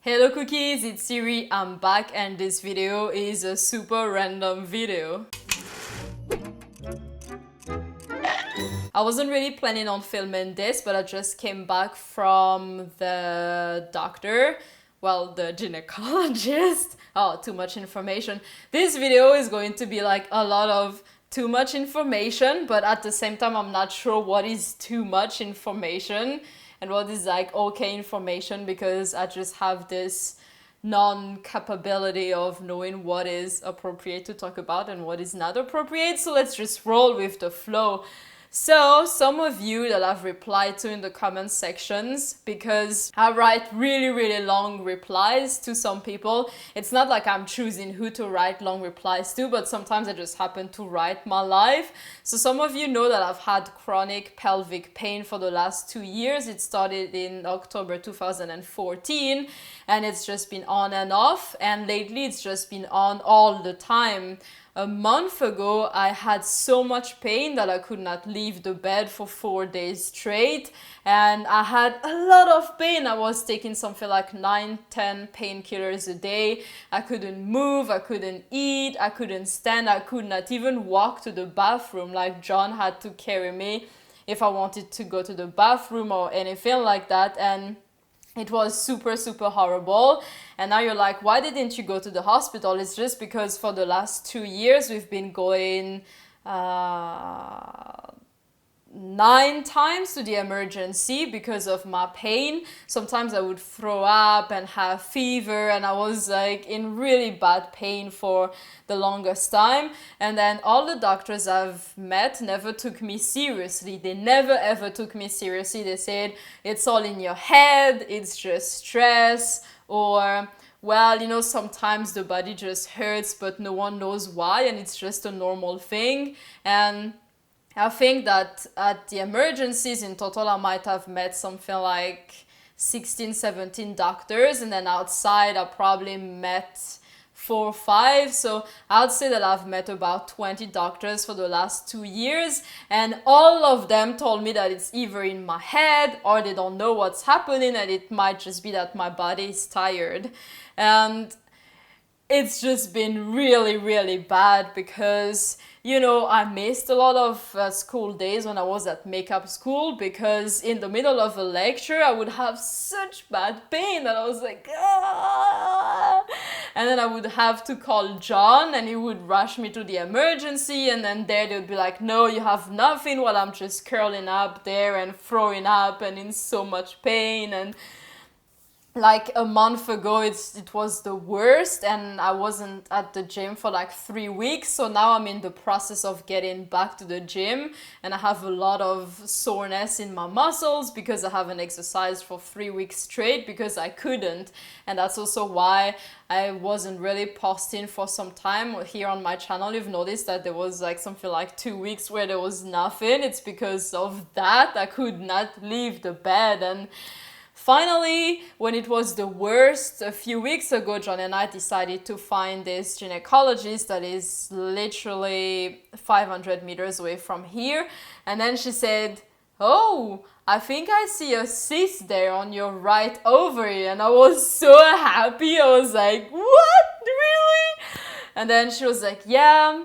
Hello cookies, it's Siri. I'm back and this video is a super random video. I wasn't really planning on filming this, but I just came back from the doctor. Well, the gynecologist. Oh, too much information. This video is going to be like a lot of too much information, but at the same time I'm not sure what is too much information and what is like okay information, because I just have this non-capability of knowing what is appropriate to talk about and what is not appropriate. So let's just roll with the flow. So some of you that I've replied to in the comment sections, because I write really long replies to some people. It's not like I'm choosing who to write long replies to, but sometimes I just happen to write my life. So some of you know that I've had chronic pelvic pain for the last 2 years. It started in October 2014 and it's just been on and off, and lately it's just been on all the time. A month ago, I had so much pain that I could not leave the bed for 4 days straight. And I had a lot of pain. I was taking something like 9-10 painkillers a day. I couldn't move, I couldn't eat, I couldn't stand, I could not even walk to the bathroom. Like John had to carry me if I wanted to go to the bathroom or anything like that. And it was super horrible. And now you're like, why didn't you go to the hospital? It's just because for the last 2 years we've been going 9 times to the emergency because of my pain. Sometimes I would throw up and have fever, and I was like in really bad pain for the longest time. And then all the doctors I've met never took me seriously. They never ever took me seriously. They said it's all in your head, it's just stress, or well, you know, sometimes the body just hurts but no one knows why and it's just a normal thing. And I think that at the emergencies in total I might have met something like 16-17 doctors, and then outside I probably met 4 or 5. So I'd say that I've met about 20 doctors for the last 2 years, and all of them told me that it's either in my head or they don't know what's happening, and it might just be that my body is tired. And it's just been really bad because, you know, I missed a lot of school days when I was at makeup school, because in the middle of a lecture I would have such bad pain that I was like, ah! And then I would have to call John and he would rush me to the emergency, and then there they would be like, no, you have nothing, while I'm just curling up there and throwing up and in so much pain. And like a month ago it was the worst, and I wasn't at the gym for like 3 weeks. So now I'm in the process of getting back to the gym, and I have a lot of soreness in my muscles because I haven't exercised for 3 weeks straight because I couldn't. And that's also why I wasn't really posting for some time here on my channel. You've noticed that there was like something like 2 weeks where there was nothing. It's because of that. I could not leave the bed. And finally, when it was the worst a few weeks ago, John and I decided to find this gynecologist that is literally 500 meters away from here. And then she said, oh, I think I see a cyst there on your right ovary. And I was so happy. I was like, what? Really? And then she was like, yeah,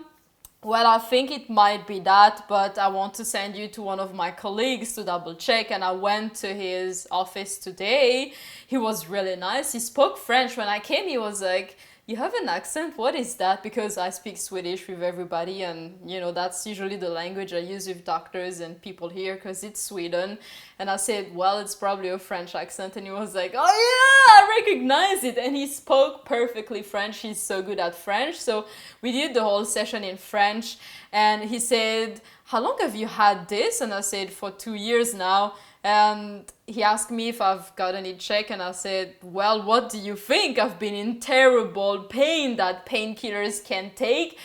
well, I think it might be that, but I want to send you to one of my colleagues to double check. And I went to his office today. He was really nice. He spoke French. When I came, he was like, you have an accent? What is that? Because I speak Swedish with everybody, and you know, that's usually the language I use with doctors and people here because it's Sweden. And I said, well, it's probably a French accent. And he was like, oh yeah, I recognize it. And he spoke perfectly French. He's so good at French. So we did the whole session in French, and he said, how long have you had this? And I said, for 2 years now. And he asked me if I've gotten it checked, and I said, well, what do you think? I've been in terrible pain that painkillers can take.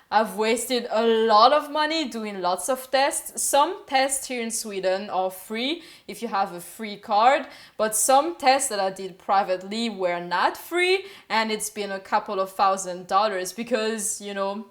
I've wasted a lot of money doing lots of tests. Some tests here in Sweden are free if you have a free card, but some tests that I did privately were not free, and it's been a couple of $1,000 because, you know,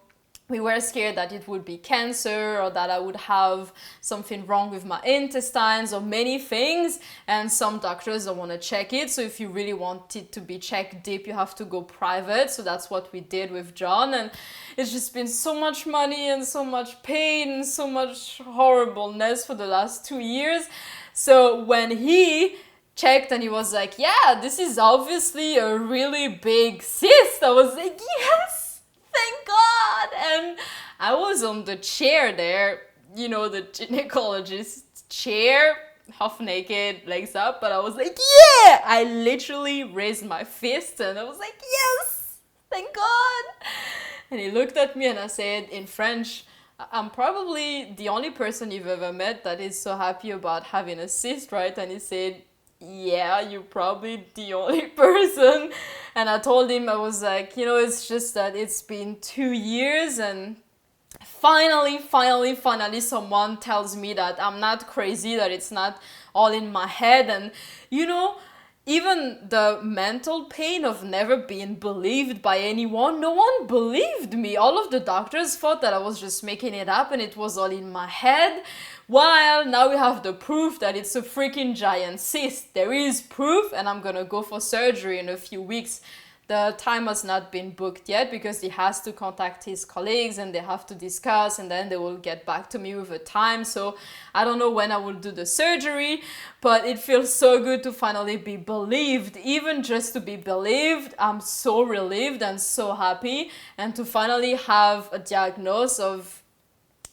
we were scared that it would be cancer or that I would have something wrong with my intestines or many things, and some doctors don't want to check it. So if you really want it to be checked deep, you have to go private. So that's what we did with John, and it's just been so much money and so much pain and so much horribleness for the last 2 years. So when he checked and he was like, yeah, this is obviously a really big cyst, I was like, yes, thank God. And I was on the chair there, you know, the gynecologist chair, half naked, legs up, but I was like, yeah, I literally raised my fist and I was like, yes, thank God. And he looked at me and I said in French, I'm probably the only person you've ever met that is so happy about having a cyst, right? And he said, yeah, you're probably the only person. And I told him, I was like, you know, it's just that it's been 2 years and finally someone tells me that I'm not crazy, that it's not all in my head. And you know, even the mental pain of never being believed by anyone, no one believed me. All of the doctors thought that I was just making it up and it was all in my head. While now we have the proof that it's a freaking giant cyst. There is proof, and I'm gonna go for surgery in a few weeks. The time has not been booked yet because he has to contact his colleagues and they have to discuss, and then they will get back to me with a time. So I don't know when I will do the surgery, but it feels so good to finally be believed. Even just to be believed, I'm so relieved and so happy, and to finally have a diagnosis of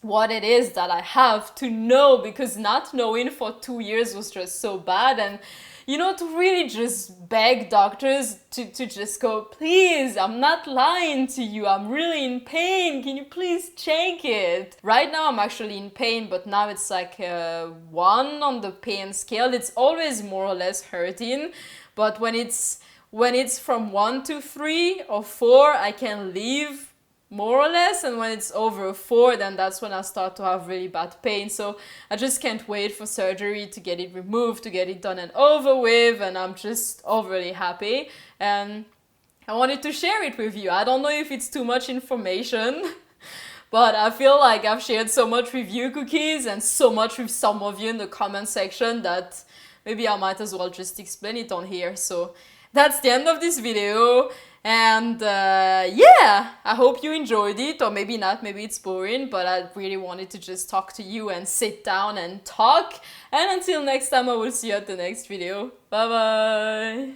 what it is that I have, to know, because not knowing for 2 years was just so bad. And you know, to really just beg doctors to just go, please, I'm not lying to you, I'm really in pain, can you please check it? Right now I'm actually in pain, but now it's like 1 on the pain scale. It's always more or less hurting, but when it's from 1 to 3 or 4, I can leave more or less, and when it's over 4, then that's when I start to have really bad pain. So I just can't wait for surgery to get it removed, to get it done and over with, and I'm just overly happy, and I wanted to share it with you. I don't know if it's too much information, but I feel like I've shared so much with you, Cookies, and so much with some of you in the comment section that maybe I might as well just explain it on here. So that's the end of this video. And yeah, I hope you enjoyed it, or maybe not, maybe it's boring, but I really wanted to just talk to you and sit down and talk. And until next time, I will see you at the next video. Bye bye!